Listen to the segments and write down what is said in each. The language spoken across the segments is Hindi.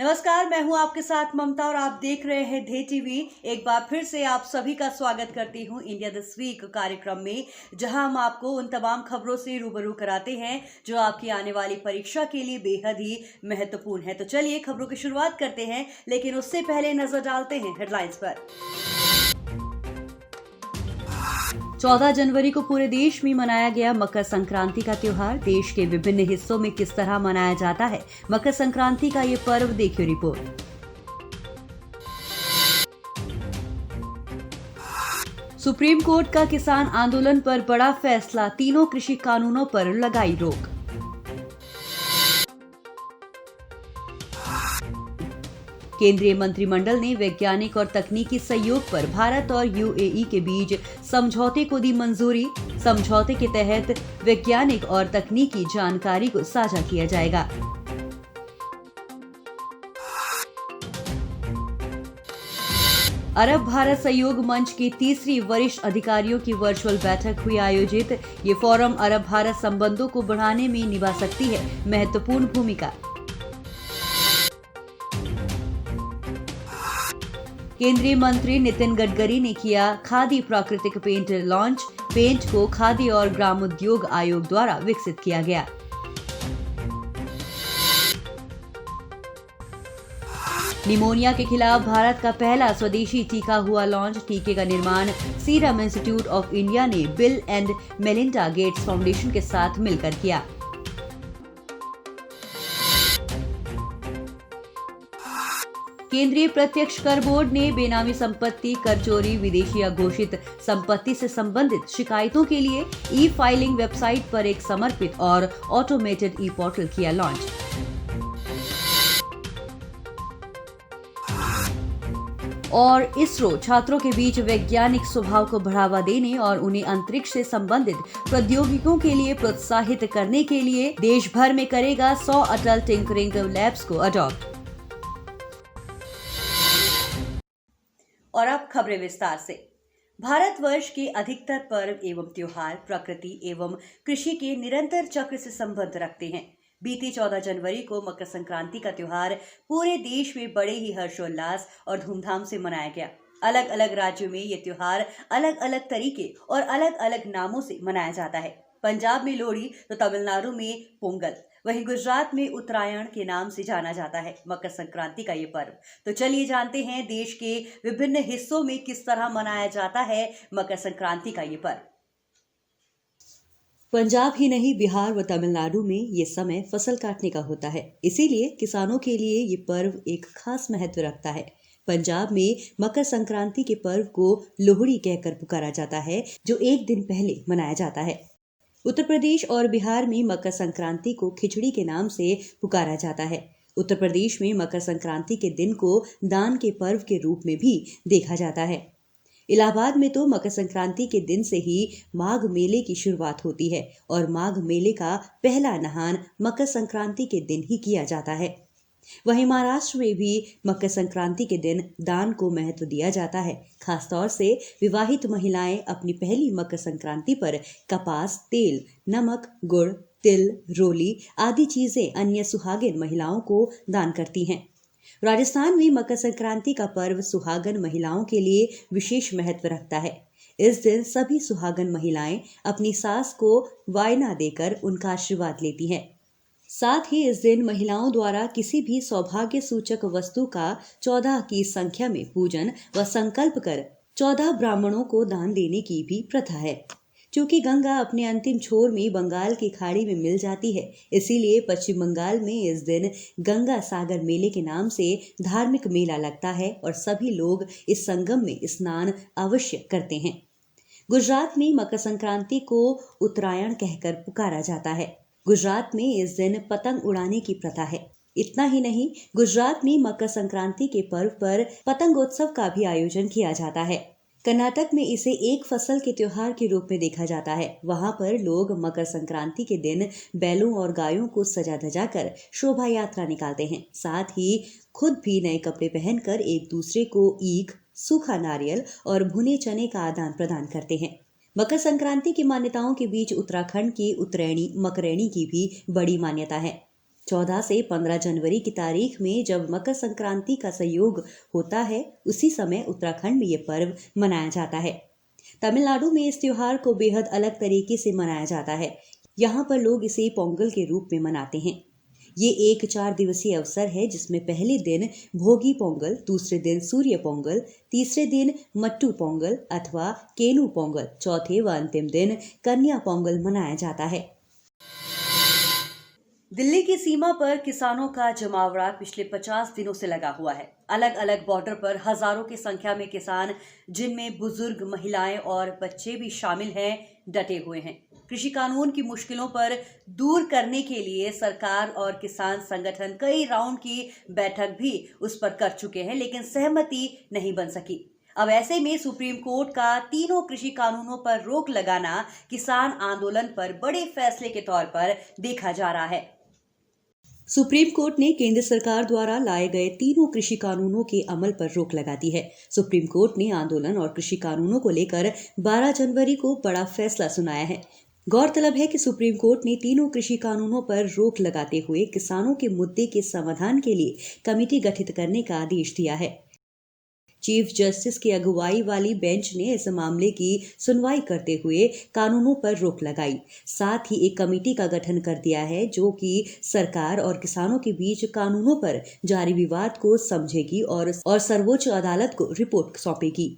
नमस्कार, मैं हूं आपके साथ ममता और आप देख रहे हैं धे टीवी। एक बार फिर से आप सभी का स्वागत करती हूं इंडिया दिस वीक कार्यक्रम में, जहां हम आपको उन तमाम खबरों से रूबरू कराते हैं जो आपकी आने वाली परीक्षा के लिए बेहद ही महत्वपूर्ण है। तो चलिए खबरों की शुरुआत करते हैं, लेकिन उससे पहले नजर डालते हैं हेडलाइंस पर। 14 जनवरी को पूरे देश में मनाया गया मकर संक्रांति का त्योहार। देश के विभिन्न हिस्सों में किस तरह मनाया जाता है मकर संक्रांति का ये पर्व, देखिए रिपोर्ट। सुप्रीम कोर्ट का किसान आंदोलन पर बड़ा फैसला, तीनों कृषि कानूनों पर लगाई रोक। केंद्रीय मंत्रिमंडल ने वैज्ञानिक और तकनीकी सहयोग पर भारत और यूएई के बीच समझौते को दी मंजूरी। समझौते के तहत वैज्ञानिक और तकनीकी जानकारी को साझा किया जाएगा। अरब भारत सहयोग मंच की तीसरी वरिष्ठ अधिकारियों की वर्चुअल बैठक हुई आयोजित। ये फोरम अरब भारत संबंधों को बढ़ाने में निभा सकती है महत्वपूर्ण भूमिका। केंद्रीय मंत्री नितिन गडकरी ने किया खादी प्राकृतिक पेंट लॉन्च। पेंट को खादी और ग्रामोद्योग आयोग द्वारा विकसित किया गया। निमोनिया के खिलाफ भारत का पहला स्वदेशी टीका हुआ लॉन्च। टीके का निर्माण सीरम इंस्टीट्यूट ऑफ इंडिया ने bill and Melinda Gates foundation के साथ मिलकर किया। केंद्रीय प्रत्यक्ष कर बोर्ड ने बेनामी संपत्ति, कर चोरी, विदेशी या घोषित संपत्ति से संबंधित शिकायतों के लिए ई फाइलिंग वेबसाइट पर एक समर्पित और ऑटोमेटेड ई पोर्टल किया लॉन्च। और इसरो छात्रों के बीच वैज्ञानिक स्वभाव को बढ़ावा देने और उन्हें अंतरिक्ष से संबंधित प्रौद्योगिकियों के लिए प्रोत्साहित करने के लिए देश भर में करेगा 100 अटल टिंकरिंग लैब्स को अडॉप्ट। और अब खबरें विस्तार से। भारतवर्ष के अधिकतर पर्व एवं त्योहार प्रकृति एवं कृषि के निरंतर चक्र से संबंध रखते हैं। बीती 14 जनवरी को मकर संक्रांति का त्योहार पूरे देश में बड़े ही हर्षोल्लास और धूमधाम से मनाया गया। अलग अलग राज्यों में ये त्योहार अलग अलग तरीके और अलग अलग नामों से मनाया जाता है। पंजाब में लोहड़ी तो तमिलनाडु में पोंगल, वहीं गुजरात में उत्तरायण के नाम से जाना जाता है मकर संक्रांति का ये पर्व। तो चलिए जानते हैं देश के विभिन्न हिस्सों में किस तरह मनाया जाता है मकर संक्रांति का ये पर्व। पंजाब ही नहीं, बिहार व तमिलनाडु में ये समय फसल काटने का होता है, इसीलिए किसानों के लिए ये पर्व एक खास महत्व रखता है। पंजाब में मकर संक्रांति के पर्व को लोहड़ी कहकर पुकारा जाता है, जो एक दिन पहले मनाया जाता है। उत्तर प्रदेश और बिहार में मकर संक्रांति को खिचड़ी के नाम से पुकारा जाता है। उत्तर प्रदेश में मकर संक्रांति के दिन को दान के पर्व के रूप में भी देखा जाता है। इलाहाबाद में तो मकर संक्रांति के दिन से ही माघ मेले की शुरुआत होती है और माघ मेले का पहला नहान मकर संक्रांति के दिन ही किया जाता है। वहीं महाराष्ट्र में भी मकर संक्रांति के दिन दान को महत्व दिया जाता है। खासतौर से विवाहित महिलाएं अपनी पहली मकर संक्रांति पर कपास, तेल, नमक, गुड़, तिल, रोली आदि चीजें अन्य सुहागिन महिलाओं को दान करती हैं। राजस्थान में मकर संक्रांति का पर्व सुहागन महिलाओं के लिए विशेष महत्व रखता है। इस दिन सभी सुहागन महिलाएं अपनी सास को वायना देकर उनका आशीर्वाद लेती हैं। साथ ही इस दिन महिलाओं द्वारा किसी भी सौभाग्य सूचक वस्तु का 14 की संख्या में पूजन व संकल्प कर 14 ब्राह्मणों को दान देने की भी प्रथा है। चूंकि गंगा अपने अंतिम छोर में बंगाल की खाड़ी में मिल जाती है, इसीलिए पश्चिम बंगाल में इस दिन गंगा सागर मेले के नाम से धार्मिक मेला लगता है और सभी लोग इस संगम में स्नान अवश्य करते हैं। गुजरात में मकर संक्रांति को उत्तरायण कहकर पुकारा जाता है। गुजरात में इस दिन पतंग उड़ाने की प्रथा है। इतना ही नहीं, गुजरात में मकर संक्रांति के पर्व पर पतंगोत्सव का भी आयोजन किया जाता है। कर्नाटक में इसे एक फसल के त्योहार के रूप में देखा जाता है। वहां पर लोग मकर संक्रांति के दिन बैलों और गायों को सजा धजा कर शोभा यात्रा निकालते हैं। साथ ही खुद भी नए कपड़े पहनकर एक दूसरे को ईख, सूखा नारियल और भुने चने का आदान प्रदान करते हैं। मकर संक्रांति की मान्यताओं के बीच उत्तराखंड की उत्तरैणी मकरैणी की भी बड़ी मान्यता है। 14 से 15 जनवरी की तारीख में जब मकर संक्रांति का संयोग होता है, उसी समय उत्तराखंड में ये पर्व मनाया जाता है। तमिलनाडु में इस त्योहार को बेहद अलग तरीके से मनाया जाता है। यहाँ पर लोग इसे पोंगल के रूप में मनाते हैं। ये एक 4 दिवसीय अवसर है जिसमें पहले दिन भोगी पोंगल, दूसरे दिन सूर्य पोंगल, तीसरे दिन मट्टू पोंगल अथवा केनू पोंगल, चौथे व अंतिम दिन कन्या पोंगल मनाया जाता है। दिल्ली की सीमा पर किसानों का जमावड़ा पिछले 50 दिनों से लगा हुआ है। अलग अलग बॉर्डर पर हजारों की संख्या में किसान, जिनमें बुजुर्ग, महिलाएं और बच्चे भी शामिल हैं, डटे हुए हैं। कृषि कानून की मुश्किलों पर दूर करने के लिए सरकार और किसान संगठन कई राउंड की बैठक भी उस पर कर चुके हैं, लेकिन सहमति नहीं बन सकी। अब ऐसे में सुप्रीम कोर्ट का तीनों कृषि कानूनों पर रोक लगाना किसान आंदोलन पर बड़े फैसले के तौर पर देखा जा रहा है। सुप्रीम कोर्ट ने केंद्र सरकार द्वारा लाए गए तीनों कृषि कानूनों के अमल पर रोक लगा दी है। सुप्रीम कोर्ट ने आंदोलन और कृषि कानूनों को लेकर 12 जनवरी को बड़ा फैसला सुनाया है। गौरतलब है कि सुप्रीम कोर्ट ने तीनों कृषि कानूनों पर रोक लगाते हुए किसानों के मुद्दे के समाधान के लिए कमेटी गठित करने का आदेश दिया है। चीफ जस्टिस की अगुवाई वाली बेंच ने इस मामले की सुनवाई करते हुए कानूनों पर रोक लगाई। साथ ही एक कमेटी का गठन कर दिया है जो कि सरकार और किसानों के बीच कानूनों पर जारी विवाद को समझेगी और सर्वोच्च अदालत को रिपोर्ट सौंपेगी।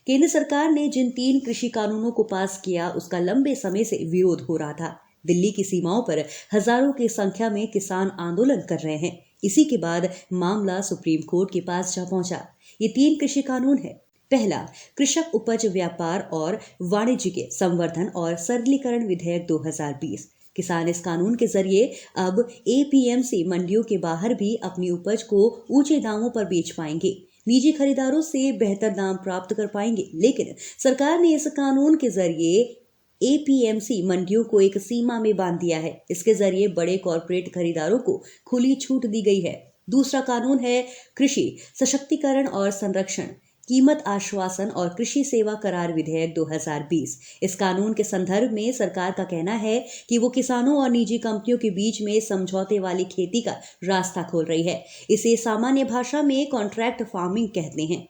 केंद्र सरकार ने जिन 3 कृषि कानूनों को पास किया, उसका लंबे समय से विरोध हो रहा था। दिल्ली की सीमाओं पर हजारों की संख्या में किसान आंदोलन कर रहे हैं। इसी के बाद मामला सुप्रीम कोर्ट के पास जा पहुंचा। ये 3 कृषि कानून है। पहला, कृषक उपज व्यापार और वाणिज्य के संवर्धन और सरलीकरण विधेयक 2020। किसान इस कानून के जरिए अब एपीएमसी मंडियों के बाहर भी अपनी उपज को ऊंचे दामों पर बेच पाएंगे, निजी खरीदारों से बेहतर दाम प्राप्त कर पाएंगे। लेकिन सरकार ने इस कानून के जरिए एपीएमसी मंडियों को एक सीमा में बांध दिया है। इसके जरिए बड़े कॉरपोरेट खरीदारों को खुली छूट दी गई है। दूसरा कानून है कृषि सशक्तिकरण और संरक्षण, कीमत आश्वासन और कृषि सेवा करार विधेयक 2020। इस कानून के संदर्भ में सरकार का कहना है कि वो किसानों और निजी कंपनियों के बीच में समझौते वाली खेती का रास्ता खोल रही है। इसे सामान्य भाषा में कॉन्ट्रैक्ट फार्मिंग कहते हैं।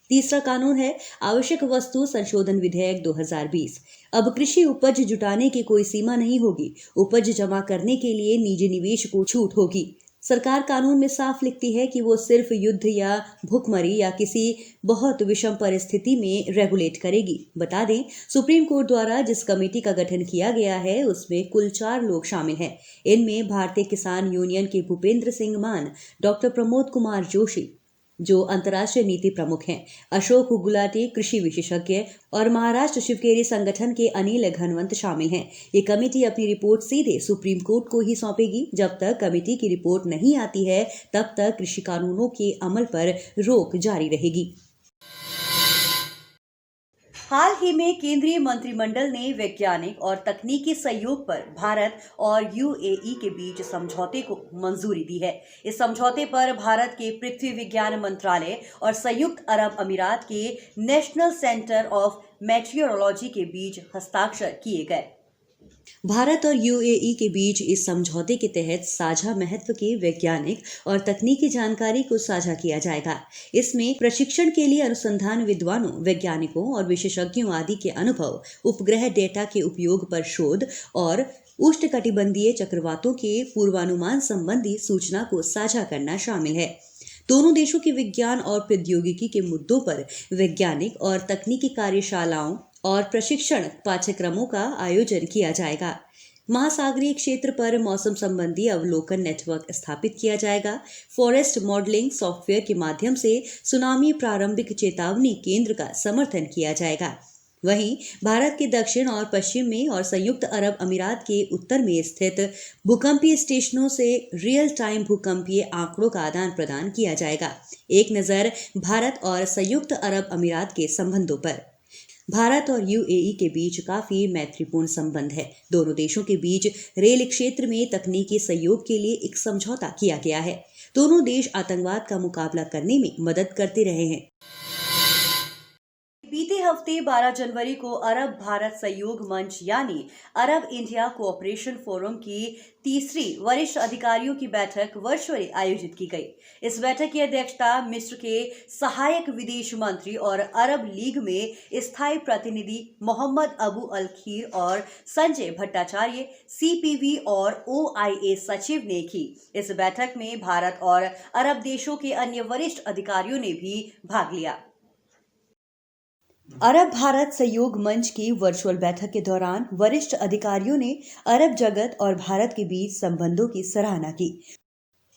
तीसरा कानून है आवश्यक वस्तु संशोधन विधेयक 2020। अब कृषि उपज जुटाने की कोई सीमा नहीं होगी। उपज जमा करने के लिए निजी निवेश को छूट होगी। सरकार कानून में साफ लिखती है कि वो सिर्फ युद्ध या भुखमरी या किसी बहुत विषम परिस्थिति में रेगुलेट करेगी। बता दें, सुप्रीम कोर्ट द्वारा जिस कमेटी का गठन किया गया है उसमें कुल 4 लोग शामिल हैं। इनमें भारतीय किसान यूनियन के भूपेंद्र सिंह मान, डॉक्टर प्रमोद कुमार जोशी जो अंतर्राष्ट्रीय नीति प्रमुख हैं, अशोक गुलाटी कृषि विशेषज्ञ और महाराष्ट्र शिवकेरी संगठन के अनिल घनवंत शामिल हैं। ये कमेटी अपनी रिपोर्ट सीधे सुप्रीम कोर्ट को ही सौंपेगी। जब तक कमेटी की रिपोर्ट नहीं आती है तब तक कृषि कानूनों के अमल पर रोक जारी रहेगी। हाल ही में केंद्रीय मंत्रिमंडल ने वैज्ञानिक और तकनीकी सहयोग पर भारत और यूएई के बीच समझौते को मंजूरी दी है। इस समझौते पर भारत के पृथ्वी विज्ञान मंत्रालय और संयुक्त अरब अमीरात के नेशनल सेंटर ऑफ मेटीरियोलॉजी के बीच हस्ताक्षर किए गए। भारत और यूएई के बीच इस समझौते के तहत साझा महत्व के वैज्ञानिक और तकनीकी जानकारी को साझा किया जाएगा। इसमें प्रशिक्षण के लिए अनुसंधान विद्वानों, वैज्ञानिकों और विशेषज्ञों आदि के अनुभव, उपग्रह डेटा के उपयोग पर शोध और उष्णकटिबंधीय चक्रवातों के पूर्वानुमान संबंधी सूचना को साझा करना शामिल है। दोनों देशों के विज्ञान और प्रौद्योगिकी के मुद्दों पर वैज्ञानिक और तकनीकी कार्यशालाओं और प्रशिक्षण पाठ्यक्रमों का आयोजन किया जाएगा। महासागरीय क्षेत्र पर मौसम संबंधी अवलोकन नेटवर्क स्थापित किया जाएगा। फॉरेस्ट मॉडलिंग सॉफ्टवेयर के माध्यम से सुनामी प्रारंभिक चेतावनी केंद्र का समर्थन किया जाएगा। वहीं भारत के दक्षिण और पश्चिम में और संयुक्त अरब अमीरात के उत्तर में स्थित भूकंपीय स्टेशनों से रियल टाइम भूकंपीय आंकड़ों का आदान प्रदान किया जाएगा। एक नजर भारत और संयुक्त अरब अमीरात के संबंधों पर। भारत और यूएई के बीच काफी मैत्रीपूर्ण संबंध है। दोनों देशों के बीच रेल क्षेत्र में तकनीकी सहयोग के लिए एक समझौता किया गया है। दोनों देश आतंकवाद का मुकाबला करने में मदद करते रहे हैं। बीते हफ्ते 12 जनवरी को अरब भारत सहयोग मंच यानी अरब इंडिया कोऑपरेशन फोरम की तीसरी वरिष्ठ अधिकारियों की बैठक वर्चुअली आयोजित की गई। इस बैठक की अध्यक्षता मिस्र के सहायक विदेश मंत्री और अरब लीग में स्थायी प्रतिनिधि मोहम्मद अबू अल खीर और संजय भट्टाचार्य CPV और OIA सचिव ने की। इस बैठक में भारत और अरब देशों के अन्य वरिष्ठ अधिकारियों ने भी भाग लिया। अरब भारत सहयोग मंच की वर्चुअल बैठक के दौरान वरिष्ठ अधिकारियों ने अरब जगत और भारत के बीच संबंधों की सराहना की।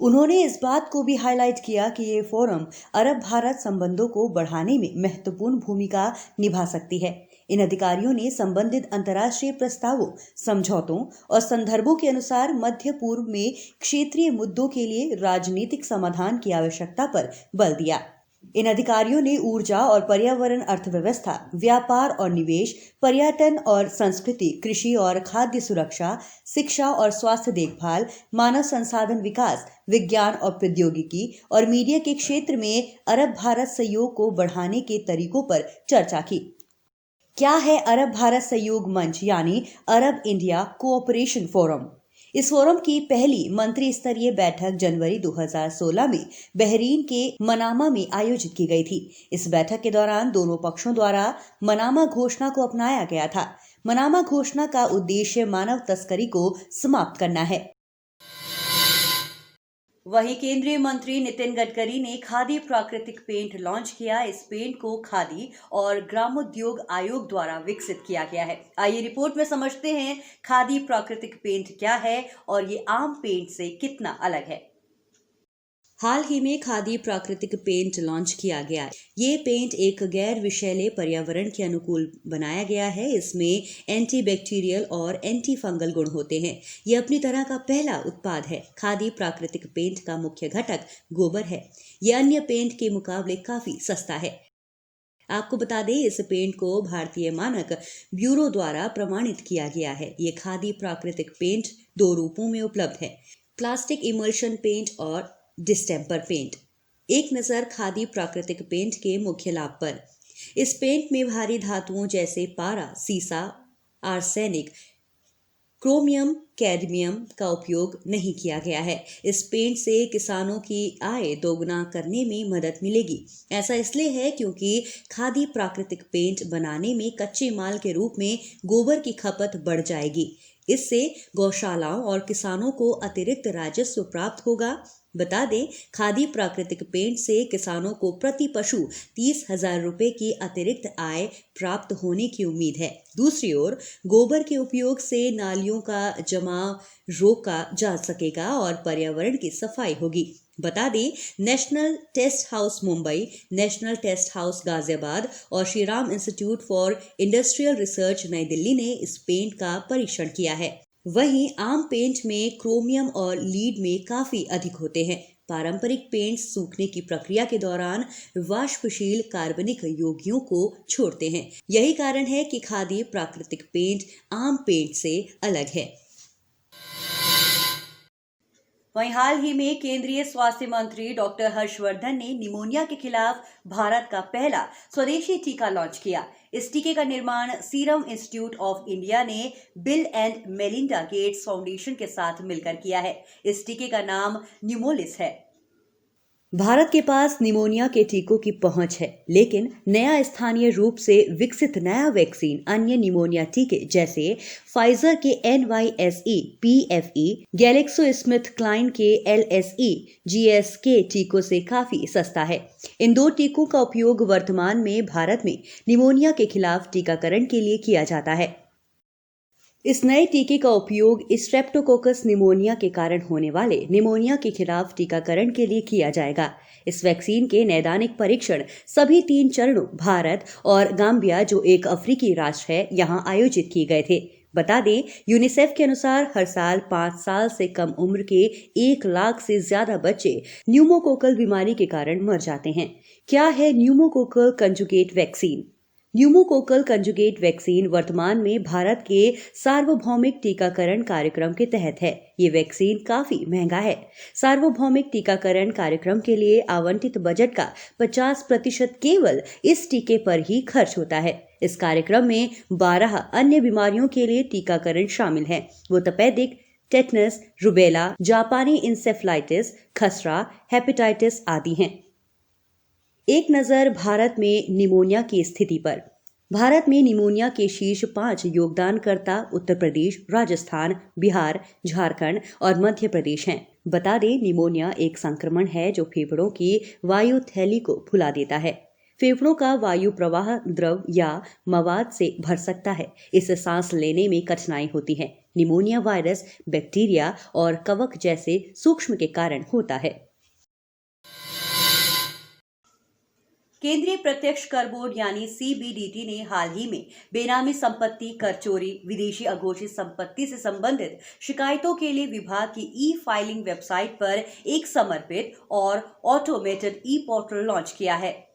उन्होंने इस बात को भी हाईलाइट किया कि ये फोरम अरब भारत संबंधों को बढ़ाने में महत्वपूर्ण भूमिका निभा सकती है। इन अधिकारियों ने संबंधित अंतर्राष्ट्रीय प्रस्तावों, समझौतों और संदर्भों के अनुसार मध्य पूर्व में क्षेत्रीय मुद्दों के लिए राजनीतिक समाधान की आवश्यकता पर बल दिया। इन अधिकारियों ने ऊर्जा और पर्यावरण, अर्थव्यवस्था, व्यापार और निवेश, पर्यटन और संस्कृति, कृषि और खाद्य सुरक्षा, शिक्षा और स्वास्थ्य देखभाल, मानव संसाधन विकास, विज्ञान और प्रौद्योगिकी और मीडिया के क्षेत्र में अरब भारत सहयोग को बढ़ाने के तरीकों पर चर्चा की। क्या है अरब भारत सहयोग मंच यानी अरब इंडिया कोऑपरेशन फोरम? इस फोरम की पहली मंत्री स्तरीय बैठक जनवरी 2016 में बहरीन के मनामा में आयोजित की गई थी। इस बैठक के दौरान दोनों पक्षों द्वारा मनामा घोषणा को अपनाया गया था। मनामा घोषणा का उद्देश्य मानव तस्करी को समाप्त करना है। वहीं केंद्रीय मंत्री नितिन गडकरी ने खादी प्राकृतिक पेंट लॉन्च किया। इस पेंट को खादी और ग्रामोद्योग आयोग द्वारा विकसित किया गया है। आइए रिपोर्ट में समझते हैं खादी प्राकृतिक पेंट क्या है और ये आम पेंट से कितना अलग है। हाल ही में खादी प्राकृतिक पेंट लॉन्च किया गया है। ये पेंट एक गैर विषैले पर्यावरण के अनुकूल बनाया गया है। इसमें एंटीबैक्टीरियल और एंटी फंगल गुण होते हैं। ये अपनी तरह का पहला उत्पाद है। खादी प्राकृतिक पेंट का मुख्य घटक गोबर है। ये अन्य पेंट के मुकाबले काफी सस्ता है। आपको बता दें, इस पेंट को भारतीय मानक ब्यूरो द्वारा प्रमाणित किया गया है। ये खादी प्राकृतिक पेंट 2 रूपों में उपलब्ध है, प्लास्टिक इमल्शन पेंट और डिस्टेम्पर पेंट। एक नजर खादी प्राकृतिक पेंट के मुख्य लाभ पर। इस पेंट में भारी धातुओं जैसे पारा, सीसा, आर्सेनिक, क्रोमियम, कैडमियम का उपयोग नहीं किया गया है। इस पेंट से किसानों की आय दोगुना करने में मदद मिलेगी। ऐसा इसलिए है क्योंकि खादी प्राकृतिक पेंट बनाने में कच्चे माल के रूप में गोबर की खपत बढ़ जाएगी। इससे गौशालाओं और किसानों को अतिरिक्त राजस्व प्राप्त होगा। बता दें, खादी प्राकृतिक पेंट से किसानों को प्रति पशु 30,000 रुपए की अतिरिक्त आय प्राप्त होने की उम्मीद है। दूसरी ओर गोबर के उपयोग से नालियों का जमाव रोका जा सकेगा और पर्यावरण की सफाई होगी। बता दें, national test house Mumbai, national test house Ghaziabad और Shri Ram institute for industrial research नई दिल्ली ने इस पेंट का परीक्षण किया है। वहीं आम पेंट में क्रोमियम और लीड में काफी अधिक होते हैं। पारंपरिक पेंट सूखने की प्रक्रिया के दौरान वाष्पशील कार्बनिक यौगिकों को छोड़ते हैं। यही कारण है कि खादी प्राकृतिक पेंट आम पेंट से अलग है। वहीं हाल ही में केंद्रीय स्वास्थ्य मंत्री डॉक्टर हर्षवर्धन ने निमोनिया के खिलाफ भारत का पहला स्वदेशी टीका लॉन्च किया। इस टीके का निर्माण सीरम इंस्टीट्यूट ऑफ इंडिया ने bill and Melinda Gates foundation के साथ मिलकर किया है। इस टीके का नाम न्यूमोलिस है। भारत के पास निमोनिया के टीकों की पहुंच है, लेकिन नया स्थानीय रूप से विकसित नया वैक्सीन अन्य निमोनिया टीके जैसे फाइजर के NYSE, PFE, GlaxoSmithKline के LSE, GSK टीकों से काफी सस्ता है। इन 2 टीकों का उपयोग वर्तमान में भारत में निमोनिया के खिलाफ टीकाकरण के लिए किया जाता है। इस नए टीके का उपयोग स्ट्रेप्टोकोकस निमोनिया के कारण होने वाले निमोनिया के खिलाफ टीकाकरण के लिए किया जाएगा। इस वैक्सीन के नैदानिक परीक्षण सभी 3 चरणों भारत और गाम्बिया, जो एक अफ्रीकी राष्ट्र है, यहां आयोजित किए गए थे। बता दें, यूनिसेफ के अनुसार हर साल 5 साल से कम उम्र के 1 लाख से ज्यादा बच्चे न्यूमोकोकल बीमारी के कारण मर जाते हैं। क्या है pneumococcal conjugate vaccine? Pneumococcal conjugate vaccine वर्तमान में भारत के सार्वभौमिक टीकाकरण कार्यक्रम के तहत है। ये वैक्सीन काफी महंगा है। सार्वभौमिक टीकाकरण कार्यक्रम के लिए आवंटित बजट का 50% केवल इस टीके पर ही खर्च होता है। इस कार्यक्रम में 12 अन्य बीमारियों के लिए टीकाकरण शामिल है। वो तपेदिक, टेटनस, रुबेला, जापानी इंसेफ्लाइटिस, खसरा, हेपेटाइटिस आदि हैं। एक नजर भारत में निमोनिया की स्थिति पर। भारत में निमोनिया के शीर्ष 5 योगदानकर्ता उत्तर प्रदेश, राजस्थान, बिहार, झारखंड और मध्य प्रदेश हैं। बता दें, निमोनिया एक संक्रमण है जो फेफड़ों की वायु थैली को फुला देता है। फेफड़ों का वायु प्रवाह द्रव या मवाद से भर सकता है। इससे सांस लेने में कठिनाई होती है। निमोनिया वायरस, बैक्टीरिया और कवक जैसे सूक्ष्म के कारण होता है। केंद्रीय प्रत्यक्ष कर बोर्ड यानी CBDT ने हाल ही में बेनामी संपत्ति, कर चोरी, विदेशी अघोषित संपत्ति से संबंधित शिकायतों के लिए विभाग की ई-फाइलिंग वेबसाइट पर एक समर्पित और ऑटोमेटेड ई-पोर्टल लॉन्च किया है।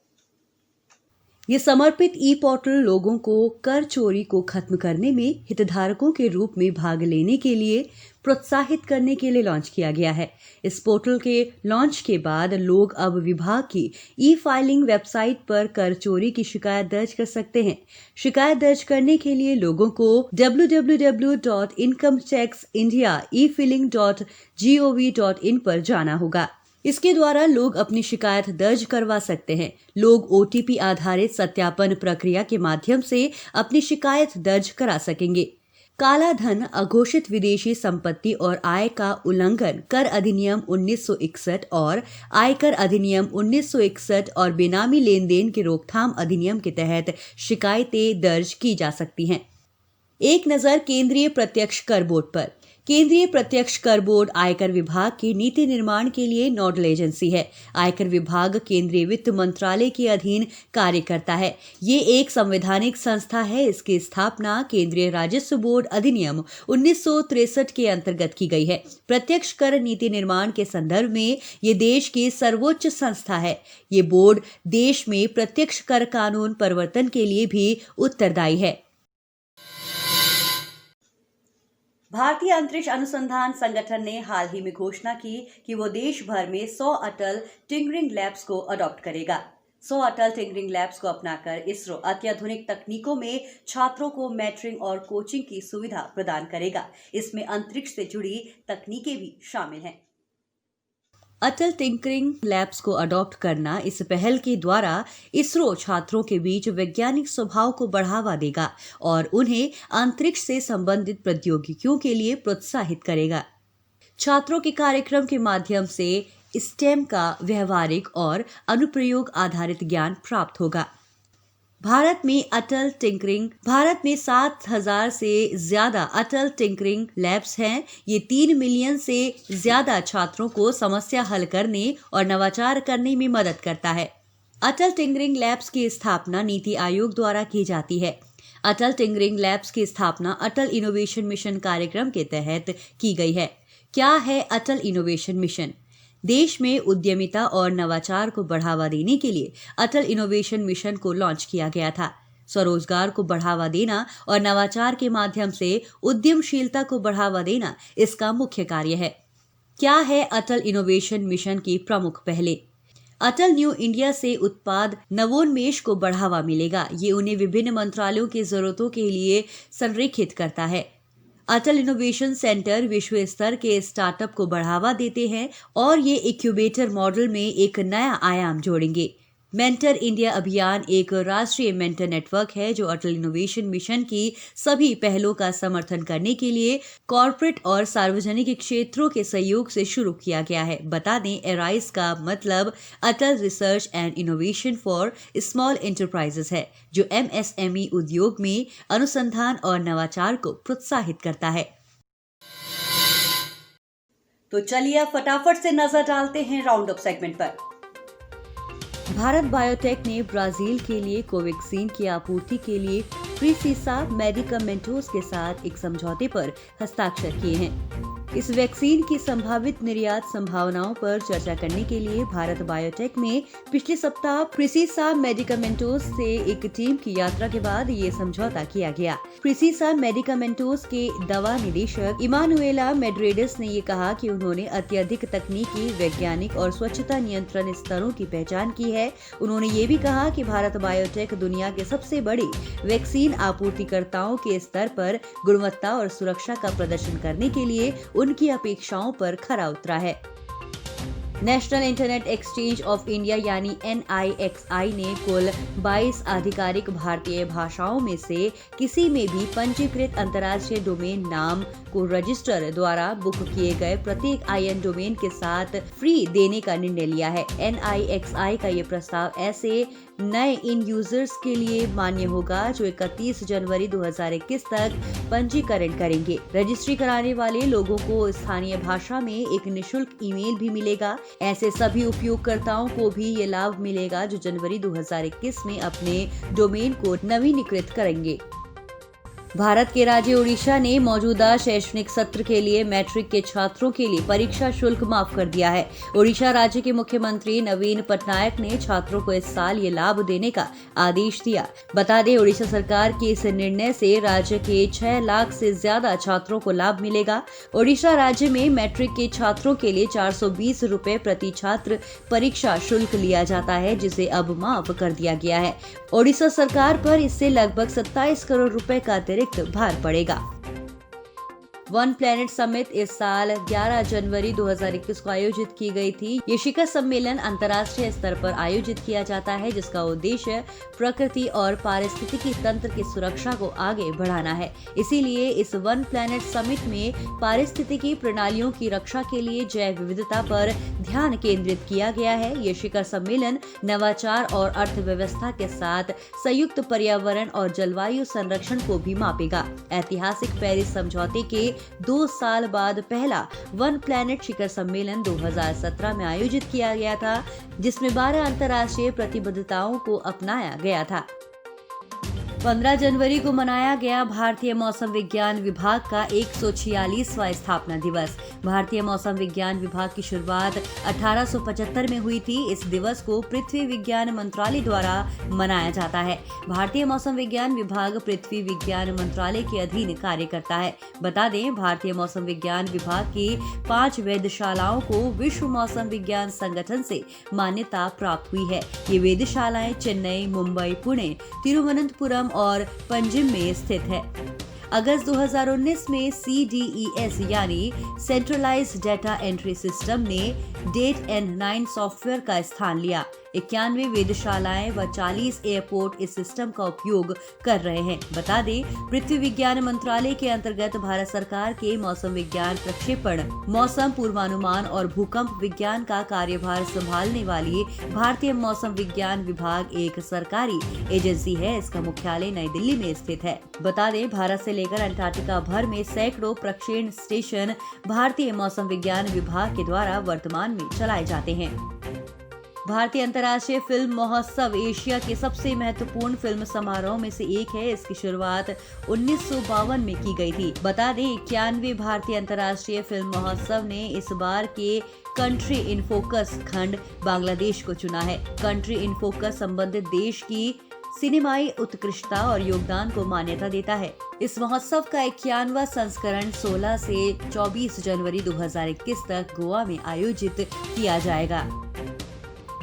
ये समर्पित ई-पोर्टल लोगों को कर चोरी को खत्म करने में हितधारकों के रूप में भाग लेने के लिए प्रोत्साहित करने के लिए लॉन्च किया गया है। इस पोर्टल के लॉन्च के बाद लोग अब विभाग की ई-फाइलिंग वेबसाइट पर कर चोरी की शिकायत दर्ज कर सकते हैं। शिकायत दर्ज करने के लिए लोगों को www.incometaxindiaefiling.gov.in पर जाना होगा। इसके द्वारा लोग अपनी शिकायत दर्ज करवा सकते हैं। लोग OTP आधारित सत्यापन प्रक्रिया के माध्यम से अपनी शिकायत दर्ज करा सकेंगे। काला धन, अघोषित विदेशी संपत्ति और आय का उल्लंघन कर अधिनियम 1961 और आयकर अधिनियम 1961 और बेनामी लेन देन के रोकथाम अधिनियम के तहत शिकायतें दर्ज की जा सकती हैं। एक नजर केंद्रीय प्रत्यक्ष कर बोर्ड पर। केंद्रीय प्रत्यक्ष कर बोर्ड आयकर विभाग की नीति निर्माण के लिए नोडल एजेंसी है। आयकर विभाग केंद्रीय वित्त मंत्रालय के अधीन कार्य करता है। ये एक संवैधानिक संस्था है। इसकी स्थापना केंद्रीय राजस्व बोर्ड अधिनियम 1963 के अंतर्गत की गई है। प्रत्यक्ष कर नीति निर्माण के संदर्भ में ये देश की सर्वोच्च संस्था है। ये बोर्ड देश में प्रत्यक्ष कर कानून परिवर्तन के लिए भी उत्तरदायी है। भारतीय अंतरिक्ष अनुसंधान संगठन ने हाल ही में घोषणा की कि वो देश भर में 100 अटल टिंकरिंग लैब्स को अडॉप्ट करेगा। 100 अटल टिंकरिंग लैब्स को अपनाकर इसरो अत्याधुनिक तकनीकों में छात्रों को मेंटरिंग और कोचिंग की सुविधा प्रदान करेगा। इसमें अंतरिक्ष से जुड़ी तकनीकें भी शामिल हैं। अटल टिंकरिंग लैब्स को अडॉप्ट करना इस पहल के द्वारा इसरो छात्रों के बीच वैज्ञानिक स्वभाव को बढ़ावा देगा और उन्हें अंतरिक्ष से संबंधित प्रौद्योगिकियों के लिए प्रोत्साहित करेगा। छात्रों के कार्यक्रम के माध्यम से स्टेम का व्यवहारिक और अनुप्रयोग आधारित ज्ञान प्राप्त होगा। भारत में 7,000 से ज्यादा अटल टिंकरिंग लैब्स हैं। ये 3 मिलियन से ज्यादा छात्रों को समस्या हल करने और नवाचार करने में मदद करता है। अटल टिंकरिंग लैब्स की स्थापना नीति आयोग द्वारा की जाती है। अटल टिंकरिंग लैब्स की स्थापना अटल इनोवेशन मिशन कार्यक्रम के तहत की गई है। क्या है अटल इनोवेशन मिशन? देश में उद्यमिता और नवाचार को बढ़ावा देने के लिए अटल इनोवेशन मिशन को लॉन्च किया गया था। स्वरोजगार को बढ़ावा देना और नवाचार के माध्यम से उद्यमशीलता को बढ़ावा देना इसका मुख्य कार्य है। क्या है अटल इनोवेशन मिशन की प्रमुख पहलें? अटल न्यू इंडिया से उत्पाद नवोन्मेष को बढ़ावा मिलेगा। ये उन्हें विभिन्न मंत्रालयों की जरूरतों के लिए संरेखित करता है। अटल इनोवेशन सेंटर विश्व स्तर के स्टार्टअप को बढ़ावा देते हैं और ये इंक्यूबेटर मॉडल में एक नया आयाम जोड़ेंगे। मेंटर इंडिया अभियान एक राष्ट्रीय मेंटर नेटवर्क है जो अटल इनोवेशन मिशन की सभी पहलों का समर्थन करने के लिए कॉर्पोरेट और सार्वजनिक क्षेत्रों के सहयोग से शुरू किया गया है। बता दें, एराइज का मतलब Atal research and innovation for small enterprises है, जो MSME उद्योग में अनुसंधान और नवाचार को प्रोत्साहित करता है। तो चलिए फटाफट से नजर डालते हैं राउंड अप सेगमेंट पर। भारत बायोटेक ने ब्राजील के लिए कोवैक्सीन की आपूर्ति के लिए प्रिसीसा मेडिकामेंटोस के साथ एक समझौते पर हस्ताक्षर किए हैं। इस वैक्सीन की संभावित निर्यात संभावनाओं पर चर्चा करने के लिए भारत बायोटेक में पिछले सप्ताह प्रिसीसा मेडिकामेंटोस से एक टीम की यात्रा के बाद ये समझौता किया गया। प्रिसीसा मेडिकामेंटोस के दवा निदेशक इमानुएला मेड्रेडस ने ये कहा कि उन्होंने अत्यधिक तकनीकी, वैज्ञानिक और स्वच्छता नियंत्रण स्तरों की पहचान की है। उन्होंने ये भी कहा कि भारत बायोटेक दुनिया के सबसे बड़े वैक्सीन आपूर्तिकर्ताओं के स्तर पर गुणवत्ता और सुरक्षा का प्रदर्शन करने के लिए उनकी अपेक्षाओं पर खरा उतरा है। National internet exchange of India यानी NIXI ने कुल 22 आधिकारिक भारतीय भाषाओं में से किसी में भी पंजीकृत अंतर्राष्ट्रीय डोमेन नाम को रजिस्टर द्वारा बुक किए गए प्रत्येक IN डोमेन के साथ फ्री देने का निर्णय लिया है। NIXI का ये प्रस्ताव ऐसे नए इन यूजर्स के लिए मान्य होगा जो 31 जनवरी 2021 तक पंजीकरण करेंगे। रजिस्ट्री कराने वाले लोगों को स्थानीय भाषा में एक निशुल्क ईमेल भी मिलेगा। ऐसे सभी उपयोगकर्ताओं को भी ये लाभ मिलेगा जो जनवरी 2021 में अपने डोमेन को नवीनीकृत करेंगे। भारत के राज्य ओडिशा ने मौजूदा शैक्षणिक सत्र के लिए मैट्रिक के छात्रों के लिए परीक्षा शुल्क माफ कर दिया है। ओडिशा राज्य के मुख्यमंत्री नवीन पटनायक ने छात्रों को इस साल ये लाभ देने का आदेश दिया। बता दें, ओडिशा सरकार के इस निर्णय से राज्य के 6 लाख से ज्यादा छात्रों को लाभ मिलेगा। ओडिशा राज्य में मैट्रिक के छात्रों के लिए 420 रुपए प्रति छात्र परीक्षा शुल्क लिया जाता है, जिसे अब माफ कर दिया गया है। ओडिशा सरकार पर इससे लगभग 27 करोड़ रुपए का अतिरिक्त भार पड़ेगा। वन प्लैनेट समिट इस साल 11 जनवरी 2021 को आयोजित की गई थी। ये शिखर सम्मेलन अंतर्राष्ट्रीय स्तर पर आयोजित किया जाता है, जिसका उद्देश्य प्रकृति और पारिस्थितिकी तंत्र की सुरक्षा को आगे बढ़ाना है। इसीलिए इस वन प्लैनेट समिट में पारिस्थितिकी प्रणालियों की रक्षा के लिए जैव विविधता पर ध्यान केंद्रित किया गया है। ये शिखर सम्मेलन नवाचार और अर्थव्यवस्था के साथ संयुक्त पर्यावरण और जलवायु संरक्षण को भी मापेगा। ऐतिहासिक पेरिस समझौते के 2 साल बाद पहला वन प्लैनेट शिखर सम्मेलन 2017 में आयोजित किया गया था, जिसमें 12 अंतर्राष्ट्रीय प्रतिबद्धताओं को अपनाया गया था। 15 जनवरी को मनाया गया भारतीय मौसम विज्ञान विभाग का 146वां स्थापना दिवस। भारतीय मौसम विज्ञान विभाग की शुरुआत 1875 में हुई थी। इस दिवस को पृथ्वी विज्ञान मंत्रालय द्वारा मनाया जाता है। भारतीय मौसम विज्ञान विभाग पृथ्वी विज्ञान मंत्रालय के अधीन कार्य करता है। बता दें, भारतीय मौसम विज्ञान विभाग की 5 वेधशालाओं को विश्व मौसम विज्ञान संगठन से मान्यता प्राप्त हुई है। ये वेधशालाएं चेन्नई, मुंबई, पुणे, तिरुवनंतपुरम और पंजिम में स्थित है। अगस्त 2019 में CDES यानी सेंट्रलाइज्ड डेटा एंट्री सिस्टम ने DATE-N9 सॉफ्टवेयर का स्थान लिया। 91 वेधशालाएं व 40 एयरपोर्ट इस सिस्टम का उपयोग कर रहे हैं। बता दें, पृथ्वी विज्ञान मंत्रालय के अंतर्गत भारत सरकार के मौसम विज्ञान प्रक्षेपण, मौसम पूर्वानुमान और भूकंप विज्ञान का कार्यभार संभालने वाली भारतीय मौसम विज्ञान विभाग एक सरकारी एजेंसी है। इसका मुख्यालय नई दिल्ली में स्थित है। बता दें, भारत से लेकर अंटार्कटिका भर में सैकड़ों प्रक्षेपण स्टेशन भारतीय मौसम विज्ञान विभाग के द्वारा वर्तमान में चलाए जाते हैं। भारतीय अंतर्राष्ट्रीय फिल्म महोत्सव एशिया के सबसे महत्वपूर्ण फिल्म समारोह में से एक है। इसकी शुरुआत 1952 में की गई थी। बता दें, 91 भारतीय अंतर्राष्ट्रीय फिल्म महोत्सव ने इस बार के कंट्री इन फोकस खंड बांग्लादेश को चुना है। कंट्री इन फोकस संबंधित देश की सिनेमाई उत्कृष्टता और योगदान को मान्यता देता है। इस महोत्सव का 91वां संस्करण 16 से 24 जनवरी 2021 तक गोवा में आयोजित किया जाएगा।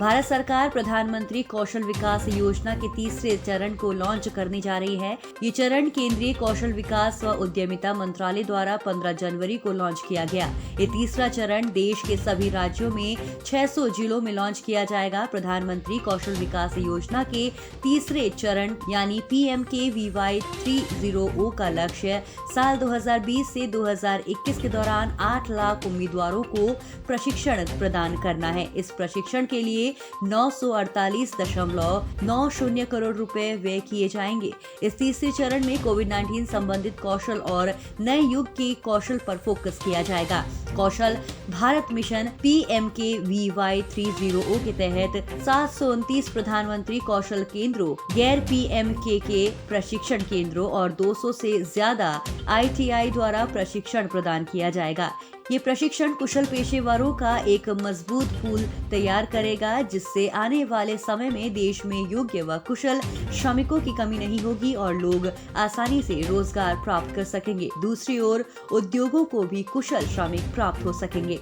भारत सरकार प्रधानमंत्री कौशल विकास योजना के तीसरे चरण को लॉन्च करने जा रही है। ये चरण केंद्रीय कौशल विकास व उद्यमिता मंत्रालय द्वारा 15 जनवरी को लॉन्च किया गया। ये तीसरा चरण देश के सभी राज्यों में 600 जिलों में लॉन्च किया जाएगा। प्रधानमंत्री कौशल विकास योजना के तीसरे चरण यानी PMKVY 3.0 का लक्ष्य साल 2020 से 2021 के दौरान 8 लाख उम्मीदवारों को प्रशिक्षण प्रदान करना है। इस प्रशिक्षण के लिए 948.90 करोड़ रुपए व्यय किए जाएंगे। इस तीसरे चरण में कोविड-19 संबंधित कौशल और नए युग के कौशल पर फोकस किया जाएगा। कौशल भारत मिशन PMKVY 3.0 के तहत 729 प्रधानमंत्री कौशल केंद्रों, गैर PMKK प्रशिक्षण केंद्रों और 200 से ज्यादा ITI द्वारा प्रशिक्षण प्रदान किया जाएगा। ये प्रशिक्षण कुशल पेशेवरों का एक मजबूत पूल तैयार करेगा, जिससे आने वाले समय में देश में योग्य व कुशल श्रमिकों की कमी नहीं होगी और लोग आसानी से रोजगार प्राप्त कर सकेंगे। दूसरी ओर उद्योगों को भी कुशल श्रमिक प्राप्त हो सकेंगे।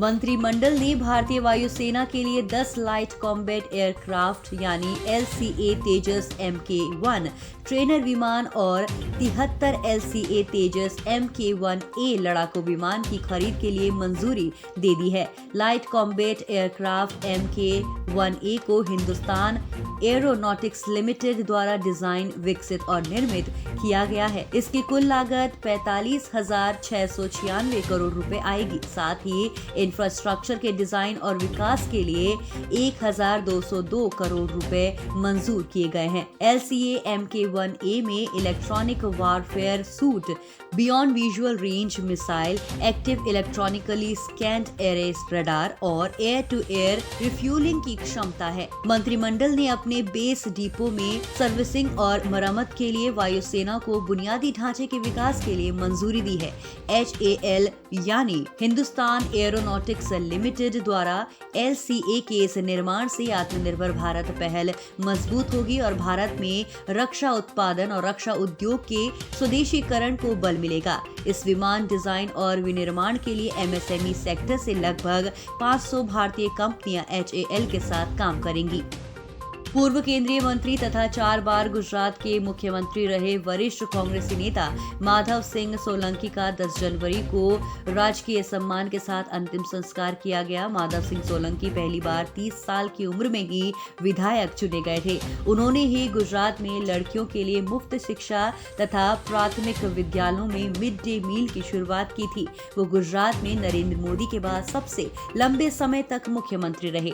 मंत्रिमंडल ने भारतीय वायुसेना के लिए 10 लाइट कॉम्बैट एयरक्राफ्ट यानी LCA तेजस Mk1 ट्रेनर विमान और 73 LCA तेजस Mk1A लड़ाकू विमान की खरीद के लिए मंजूरी दे दी है। लाइट कॉम्बैट एयरक्राफ्ट Mk1A को हिंदुस्तान एरोनॉटिक्स लिमिटेड द्वारा डिजाइन, विकसित और निर्मित किया गया है। इसकी कुल लागत 45,696 करोड़ रुपए आएगी। साथ ही इंफ्रास्ट्रक्चर के डिजाइन और विकास के लिए 1,202 करोड़ रुपए मंजूर किए गए हैं। LCA Mk1A में electronic warfare suite, beyond visual range missile, active electronically scanned arrays radar और एयर टू एयर रिफ्यूलिंग की क्षमता है। मंत्रिमंडल ने अपने बेस डिपो में सर्विसिंग और मरम्मत के लिए वायुसेना को बुनियादी ढांचे के विकास के लिए मंजूरी दी है। HAL यानी हिंदुस्तान एरोनॉटिक्स लिमिटेड द्वारा LCA के इस निर्माण से आत्मनिर्भर भारत पहल मजबूत होगी और भारत में रक्षा उत्पादन और रक्षा उद्योग के स्वदेशीकरण को बल मिलेगा। इस विमान डिजाइन और विनिर्माण के लिए MSME सेक्टर से लगभग 500 भारतीय कंपनियां HAL के साथ काम करेंगी। पूर्व केंद्रीय मंत्री तथा 4 बार गुजरात के मुख्यमंत्री रहे वरिष्ठ कांग्रेसी नेता माधव सिंह सोलंकी का 10 जनवरी को राजकीय सम्मान के साथ अंतिम संस्कार किया गया। माधव सिंह सोलंकी पहली बार 30 साल की उम्र में ही विधायक चुने गए थे। उन्होंने ही गुजरात में लड़कियों के लिए मुफ्त शिक्षा तथा प्राथमिक विद्यालयों में मिड डे मील की शुरुआत की थी। वो गुजरात में नरेंद्र मोदी के बाद सबसे लंबे समय तक मुख्यमंत्री रहे।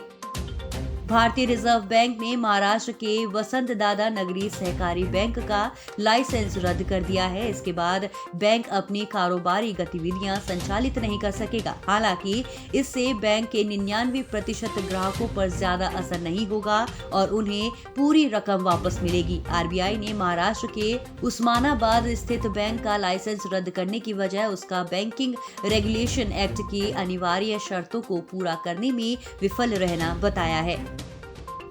भारतीय रिजर्व बैंक ने महाराष्ट्र के वसंत दादा नगरी सहकारी बैंक का लाइसेंस रद्द कर दिया है। इसके बाद बैंक अपनी कारोबारी गतिविधियां संचालित नहीं कर सकेगा। हालांकि इससे बैंक के 99% ग्राहकों पर ज्यादा असर नहीं होगा और उन्हें पूरी रकम वापस मिलेगी। RBI ने महाराष्ट्र के उस्मानाबाद स्थित बैंक का लाइसेंस रद्द करने की वजह उसका बैंकिंग रेगुलेशन एक्ट की अनिवार्य शर्तों को पूरा करने में विफल रहना बताया है।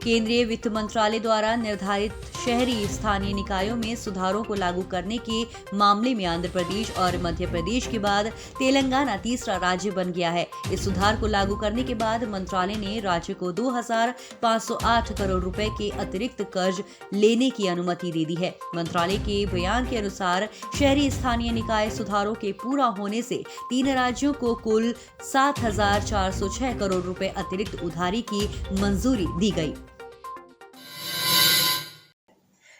केंद्रीय वित्त मंत्रालय द्वारा निर्धारित शहरी स्थानीय निकायों में सुधारों को लागू करने के मामले में आंध्र प्रदेश और मध्य प्रदेश के बाद तेलंगाना तीसरा राज्य बन गया है। इस सुधार को लागू करने के बाद मंत्रालय ने राज्य को 2,508 करोड़ रुपए के अतिरिक्त कर्ज लेने की अनुमति दे दी है। मंत्रालय के बयान के अनुसार शहरी स्थानीय निकाय सुधारों के पूरा होने से 3 राज्यों को कुल 7,406 करोड़ रुपए अतिरिक्त उधारी की मंजूरी दी गई।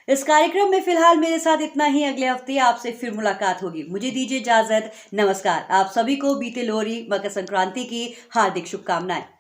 इस कार्यक्रम में फिलहाल मेरे साथ इतना ही। अगले हफ्ते आपसे फिर मुलाकात होगी। मुझे दीजिए इजाजत। नमस्कार। आप सभी को बीते लोहड़ी मकर संक्रांति की हार्दिक शुभकामनाएं।